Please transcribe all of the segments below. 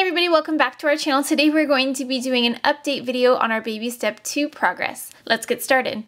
everybody, welcome back to our channel. Today we're going to be doing an update video on our baby step 2 progress. Let's get started.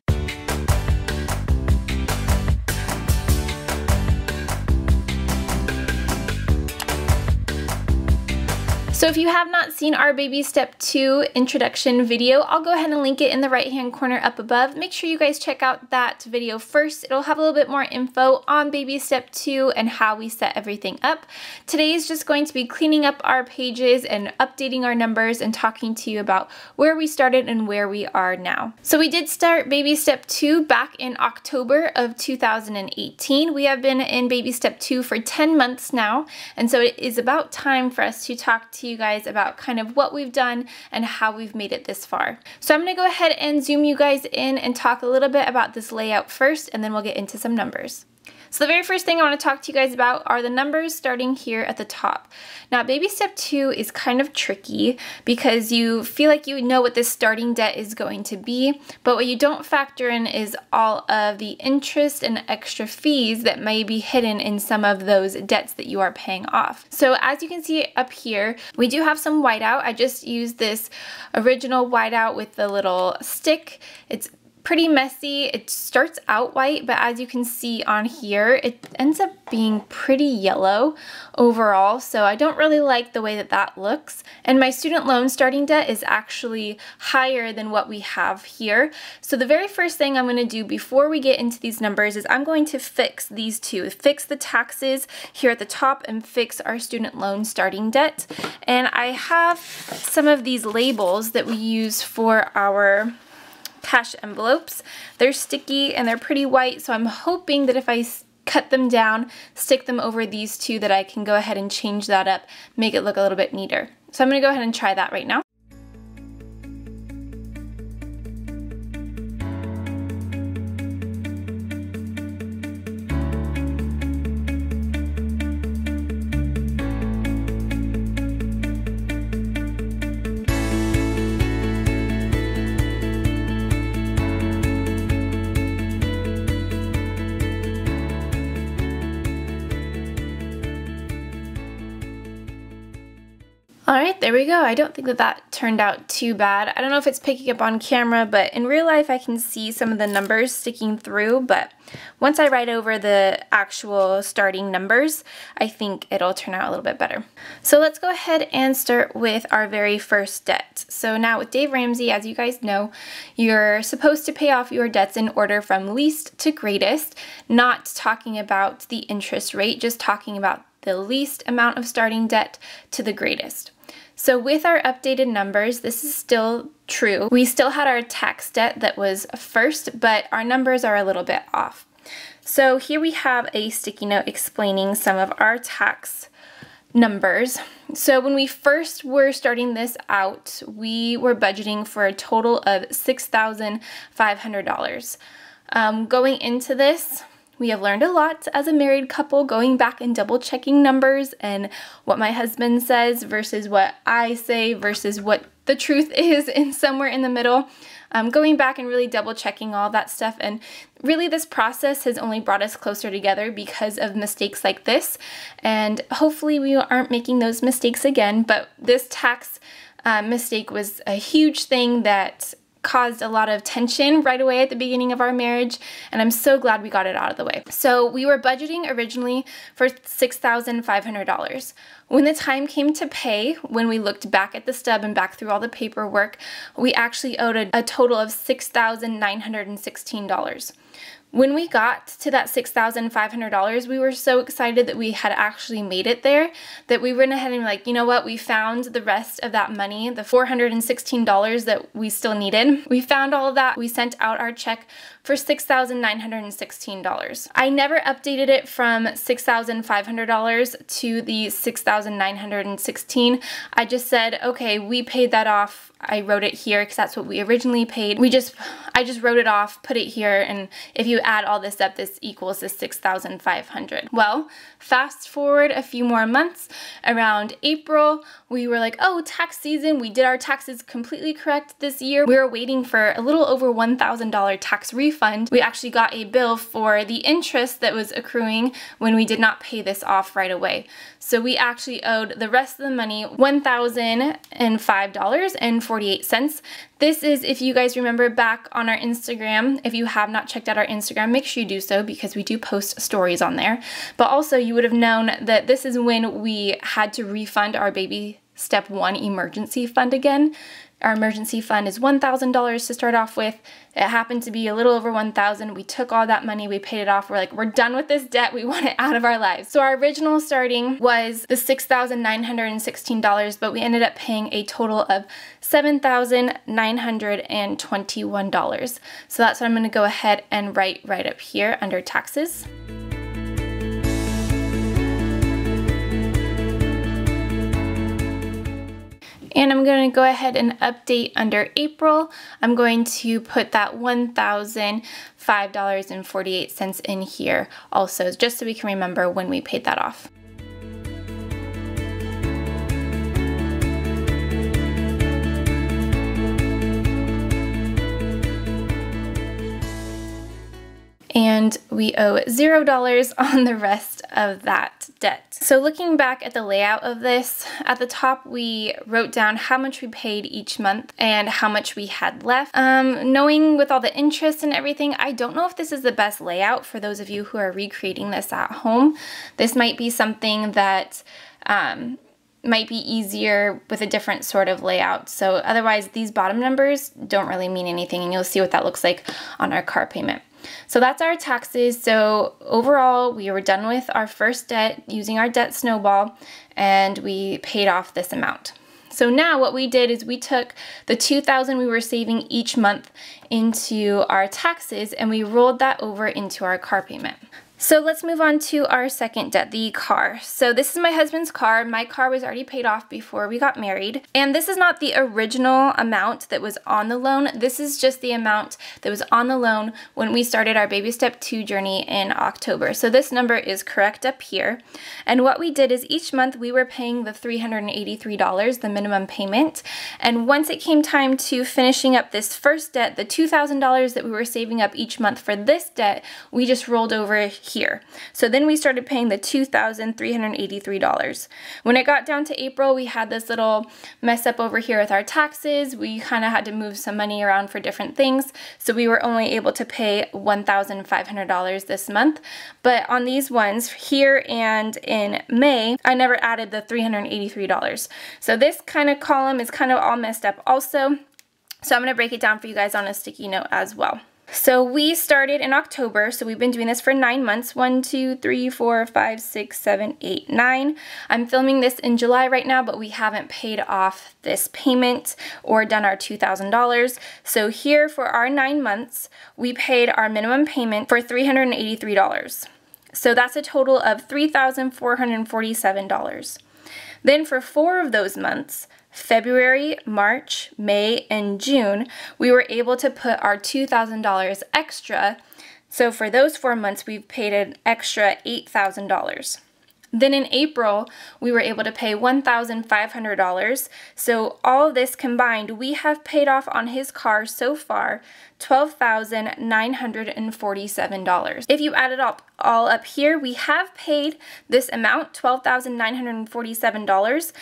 So if you have not seen our baby step 2 introduction video, I'll go ahead and link it in the right hand corner up above. Make sure you guys check out that video first. It'll have a little bit more info on baby step 2 and how we set everything up. Today is just going to be cleaning up our pages and updating our numbers and talking to you about where we started and where we are now. So we did start baby step 2 back in October of 2018. We have been in baby step 2 for 10 months now, and so it is about time for us to talk to you guys about kind of what we've done and how we've made it this far. So I'm going to go ahead and zoom you guys in and talk a little bit about this layout first, and then we'll get into some numbers. So the very first thing I want to talk to you guys about are the numbers starting here at the top. Now baby step 2 is kind of tricky because you feel like you know what this starting debt is going to be, but what you don't factor in is all of the interest and extra fees that may be hidden in some of those debts that you are paying off. So as you can see up here, we do have some whiteout. I just used this original whiteout with the little stick. It's pretty messy. It starts out white, but as you can see on here, it ends up being pretty yellow overall, so I don't really like the way that that looks. And my student loan starting debt is actually higher than what we have here. So the very first thing I'm going to do before we get into these numbers is I'm going to fix these two. Fix the taxes here at the top and fix our student loan starting debt. And I have some of these labels that we use for our cash envelopes. They're sticky and they're pretty white, so I'm hoping that if I cut them down, stick them over these two, that I can go ahead and change that up, make it look a little bit neater. So I'm going to go ahead and try that right now. Alright, there we go. I don't think that that turned out too bad. I don't know if it's picking up on camera, but in real life I can see some of the numbers sticking through, but once I write over the actual starting numbers, I think it'll turn out a little bit better. So let's go ahead and start with our very first debt. So now with Dave Ramsey, as you guys know, you're supposed to pay off your debts in order from least to greatest, not talking about the interest rate, just talking about the least amount of starting debt to the greatest. So with our updated numbers, this is still true. We still had our tax debt that was first, but our numbers are a little bit off. So here we have a sticky note explaining some of our tax numbers. So when we first were starting this out, we were budgeting for a total of $6,500. Going into this, we have learned a lot as a married couple, going back and double checking numbers and what my husband says versus what I say versus what the truth is in somewhere in the middle. Going back and really double checking all that stuff, and really this process has only brought us closer together because of mistakes like this, and hopefully we aren't making those mistakes again. But this tax mistake was a huge thing that caused a lot of tension right away at the beginning of our marriage, and I'm so glad we got it out of the way. So we were budgeting originally for $6,500. When the time came to pay, when we looked back at the stub and back through all the paperwork, we actually owed a total of $6,916. When we got to that $6,500, we were so excited that we had actually made it there that we went ahead and like, you know what, we found the rest of that money, the $416 that we still needed. We found all of that. We sent out our check for $6,916. I never updated it from $6,500 to the $6,916. I just said, okay, we paid that off. I wrote it here because that's what we originally paid. I just wrote it off, put it here, and if you you add all this up, this equals the $6,500. Well, fast forward a few more months, around April, we were like, oh, tax season. We did our taxes completely correct this year. We were waiting for a little over $1,000 tax refund. We actually got a bill for the interest that was accruing when we did not pay this off right away. So we actually owed the rest of the money, $1,005.48. This is, if you guys remember back on our Instagram, if you have not checked out our Instagram, make sure you do so because we do post stories on there. But also you would have known that this is when we had to refund our baby step 1 emergency fund again. Our emergency fund is $1,000 to start off with. It happened to be a little over $1,000. We took all that money, we paid it off. We're like, we're done with this debt. We want it out of our lives. So our original starting was the $6,916, but we ended up paying a total of $7,921. So that's what I'm going to go ahead and write right up here under taxes. And I'm going to go ahead and update under April. I'm going to put that $1,005.48 in here also, just so we can remember when we paid that off. And we owe $0 on the rest of that debt. So looking back at the layout of this, at the top we wrote down how much we paid each month and how much we had left. Knowing with all the interest and everything, I don't know if this is the best layout for those of you who are recreating this at home. This might be something that might be easier with a different sort of layout. So otherwise these bottom numbers don't really mean anything, and you'll see what that looks like on our car payment. So that's our taxes. So overall, we were done with our first debt using our debt snowball, and we paid off this amount. So now what we did is we took the $2,000 we were saving each month into our taxes, and we rolled that over into our car payment. So let's move on to our second debt, the car. So this is my husband's car. My car was already paid off before we got married. And this is not the original amount that was on the loan. This is just the amount that was on the loan when we started our baby step 2 journey in October. So this number is correct up here. And what we did is each month we were paying the $383, the minimum payment. And once it came time to finishing up this first debt, the $2,000 that we were saving up each month for this debt, we just rolled over here. So then we started paying the $2,383. When it got down to April, we had this little mess up over here with our taxes. We kind of had to move some money around for different things. So we were only able to pay $1,500 this month. But on these ones here and in May, I never added the $383. So this kind of column is kind of all messed up also. So I'm going to break it down for you guys on a sticky note as well. So we started in October, so we've been doing this for 9 months. 1, 2, 3, 4, 5, 6, 7, 8, 9. I'm filming this in July right now, but we haven't paid off this payment or done our $2,000. So here for our 9 months, we paid our minimum payment for $383. So that's a total of $3,447. Then for 4 of those months, February, March, May, and June, we were able to put our $2,000 extra. So for those 4 months, we've paid an extra $8,000. Then in April, we were able to pay $1,500. So all of this combined, we have paid off on his car so far $12,947. If you add it all up here, we have paid this amount, $12,947.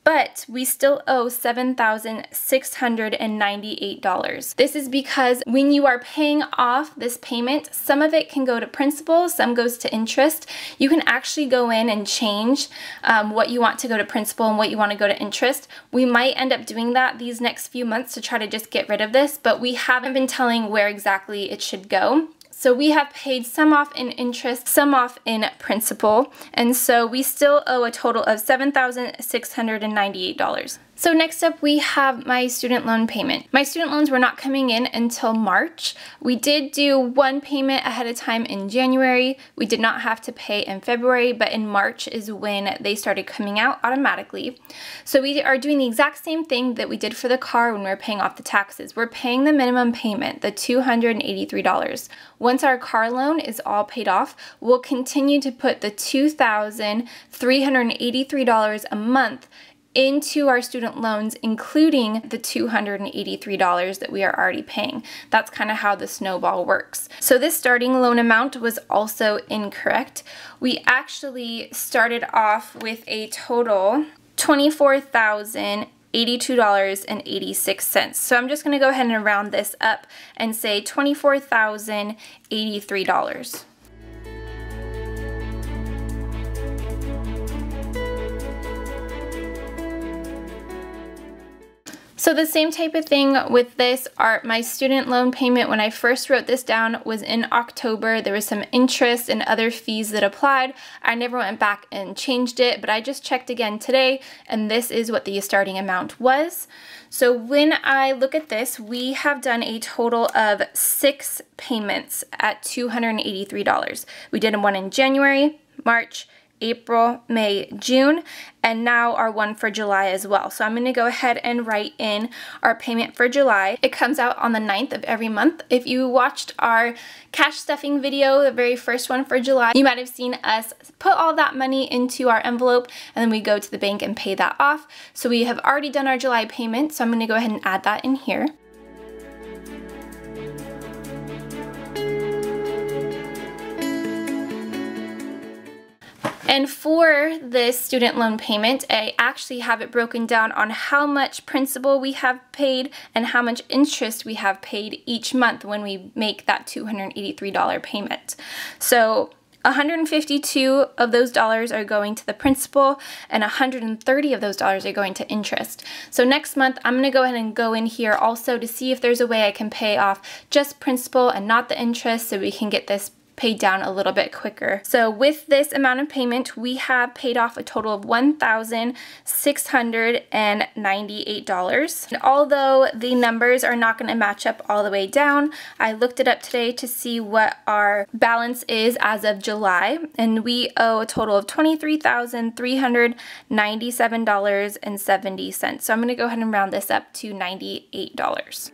But we still owe $7,698. This is because when you are paying off this payment, some of it can go to principal, some goes to interest. You can actually go in and change what you want to go to principal and what you want to go to interest. We might end up doing that these next few months to try to just get rid of this, but we haven't been telling where exactly it should go. So we have paid some off in interest, some off in principal, and so we still owe a total of $7,698. So next up we have my student loan payment. My student loans were not coming in until March. We did do one payment ahead of time in January. We did not have to pay in February, but in March is when they started coming out automatically. So we are doing the exact same thing that we did for the car when we were paying off the taxes. We're paying the minimum payment, the $283. once our car loan is all paid off, we'll continue to put the $2,383 a month into our student loans, including the $283 that we are already paying. That's kind of how the snowball works. So this starting loan amount was also incorrect. We actually started off with a total $24,082.86. So I'm just going to go ahead and round this up and say $24,083. So the same type of thing with this. My student loan payment when I first wrote this down was in October. There was some interest and other fees that applied. I never went back and changed it, but I just checked again today, and this is what the starting amount was. So when I look at this, we have done a total of 6 payments at $283. We did one in January, March, April, May, June, and now our one for July as well. So I'm going to go ahead and write in our payment for July. It comes out on the 9th of every month. If you watched our cash stuffing video, the very first one for July, you might have seen us put all that money into our envelope and then we go to the bank and pay that off. So we have already done our July payment, so I'm going to go ahead and add that in here. And for this student loan payment, I actually have it broken down on how much principal we have paid and how much interest we have paid each month when we make that $283 payment. So 152 of those dollars are going to the principal and 130 of those dollars are going to interest. So next month I'm going to go ahead and go in here also to see if there's a way I can pay off just principal and not the interest so we can get this paid down a little bit quicker. So with this amount of payment, we have paid off a total of $1,698. And although the numbers are not going to match up all the way down, I looked it up today to see what our balance is as of July, and we owe a total of $23,397.70. So I'm going to go ahead and round this up to $98.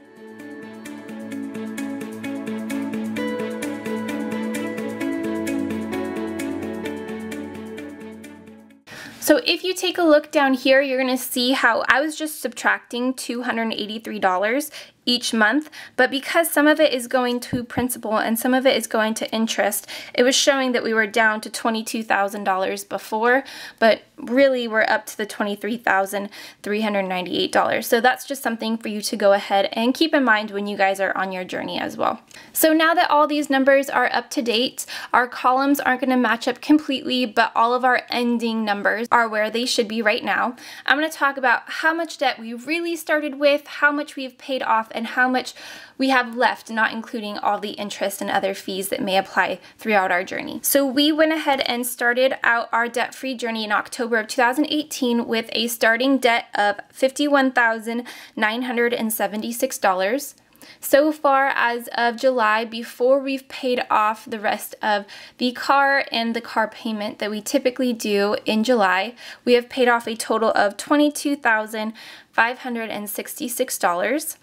So if you take a look down here, you're going to see how I was just subtracting $283 each month, but because some of it is going to principal and some of it is going to interest, it was showing that we were down to $22,000 before, but really we're up to the $23,398. So that's just something for you to go ahead and keep in mind when you guys are on your journey as well. So now that all these numbers are up to date, our columns aren't going to match up completely, but all of our ending numbers are where they should be right now. I'm going to talk about how much debt we really started with, how much we've paid off, and how much we have left, not including all the interest and other fees that may apply throughout our journey. So we went ahead and started out our debt-free journey in October of 2018 with a starting debt of $51,976. So far as of July, before we've paid off the rest of the car and the car payment that we typically do in July, we have paid off a total of $22,566.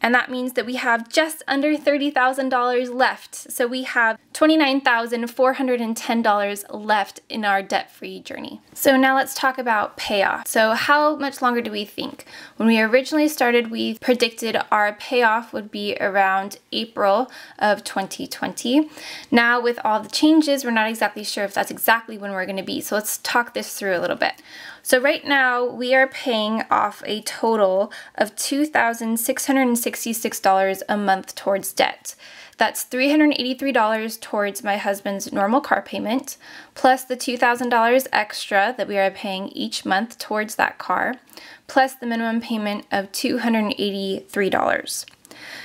And that means that we have just under $30,000 left. So we have $29,410 left in our debt-free journey. So now let's talk about payoff. So how much longer do we think? When we originally started, we predicted our payoff would be around April of 2020. Now with all the changes, we're not exactly sure if that's exactly when we're going to be. So let's talk this through a little bit. So right now we are paying off a total of $2,666 a month towards debt. That's $383 towards my husband's normal car payment, plus the $2,000 extra that we are paying each month towards that car, plus the minimum payment of $283.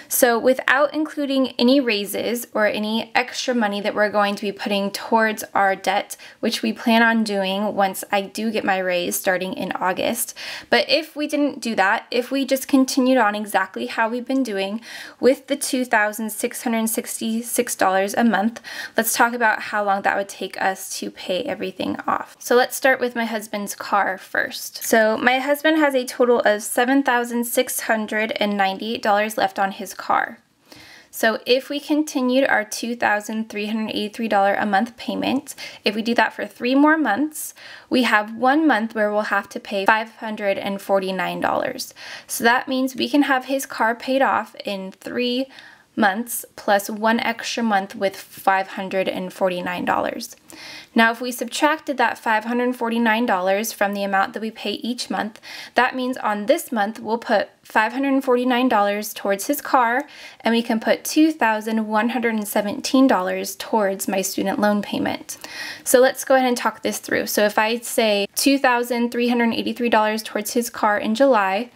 So without including any raises or any extra money that we're going to be putting towards our debt, which we plan on doing once I do get my raise starting in August. But if we didn't do that, if we just continued on exactly how we've been doing with the $2,666 a month, let's talk about how long that would take us to pay everything off. So let's start with my husband's car first. So my husband has a total of $7,698 left on his car. So if we continued our $2,383 a month payment, if we do that for 3 more months, we have 1 month where we'll have to pay $549. So that means we can have his car paid off in 3 months plus 1 extra month with $549. Now, if we subtracted that $549 from the amount that we pay each month, that means on this month we'll put $549 towards his car, and we can put $2,117 towards my student loan payment. So let's go ahead and talk this through. So if I say $2,383 towards his car in July,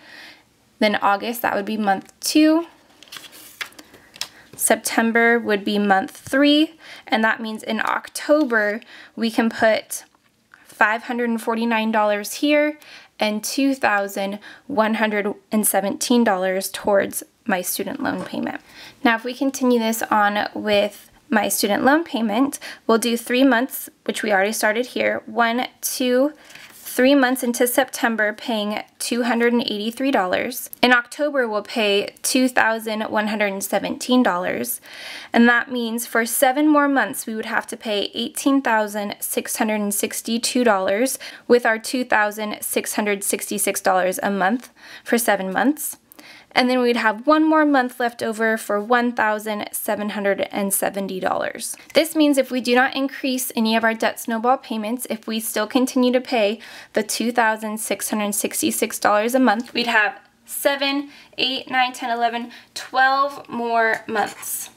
then August, that would be month 2. September would be month 3, and that means in October we can put $549 here and $2,117 towards my student loan payment. Now if we continue this on with my student loan payment, we'll do 3 months, which we already started here, 1, 2, 3 months into September paying $283. In October we'll pay $2,117, and that means for 7 more months we would have to pay $18,662 with our $2,666 a month for 7 months. And then we'd have 1 more month left over for $1,770. This means if we do not increase any of our debt snowball payments, if we still continue to pay the $2,666 a month, we'd have 7, 8, 9, 10, 11, 12 more months.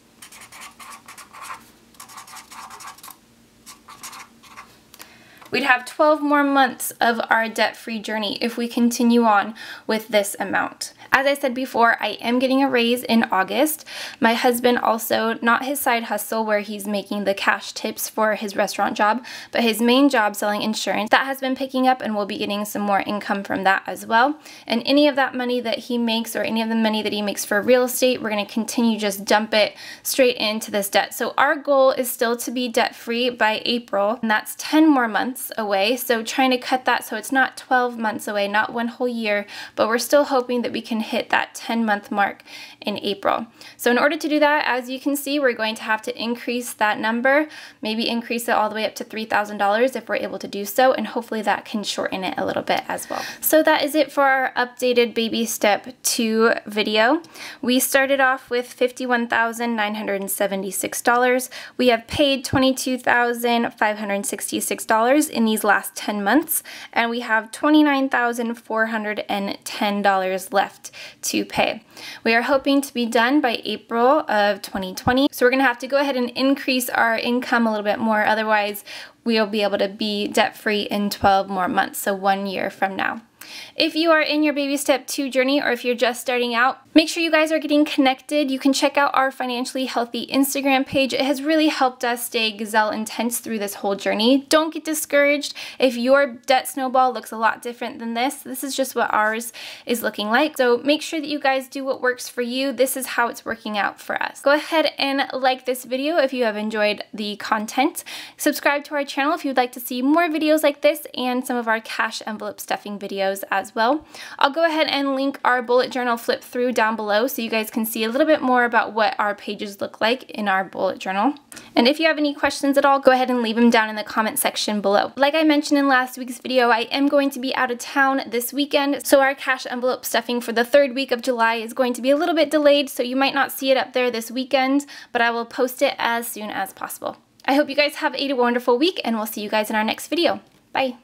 We'd have 12 more months of our debt-free journey if we continue on with this amount. As I said before, I am getting a raise in August. My husband also, not his side hustle where he's making the cash tips for his restaurant job, but his main job selling insurance, that has been picking up, and we'll be getting some more income from that as well. And any of that money that he makes, or any of the money that he makes for real estate, we're going to continue just dump it straight into this debt. So our goal is still to be debt-free by April, and that's 10 more months away. So trying to cut that so it's not 12 months away, not 1 whole year, but we're still hoping that we can hit that 10-month mark in April. So in order to do that, as you can see, we're going to have to increase that number, maybe increase it all the way up to $3,000 if we're able to do so, and hopefully that can shorten it a little bit as well. So that is it for our updated baby step 2 video. We started off with $51,976. We have paid $22,566 in these last 10 months, and we have $29,410 left to pay. We are hoping to be done by April of 2020, so we're going to have to go ahead and increase our income a little bit more, otherwise we'll be able to be debt-free in 12 more months, so 1 year from now. If you are in your baby step 2 journey, or if you're just starting out, make sure you guys are getting connected. You can check out our Financially Healthy Instagram page. It has really helped us stay gazelle intense through this whole journey. Don't get discouraged if your debt snowball looks a lot different than this. This is just what ours is looking like. So make sure that you guys do what works for you. This is how it's working out for us. Go ahead and like this video if you have enjoyed the content. Subscribe to our channel if you'd like to see more videos like this and some of our cash envelope stuffing videos as well. I'll go ahead and link our bullet journal flip through down below so you guys can see a little bit more about what our pages look like in our bullet journal. And if you have any questions at all, go ahead and leave them down in the comment section below. Like I mentioned in last week's video, I am going to be out of town this weekend, so our cash envelope stuffing for the 3rd week of July is going to be a little bit delayed, so you might not see it up there this weekend, but I will post it as soon as possible. I hope you guys have a wonderful week, and we'll see you guys in our next video. Bye!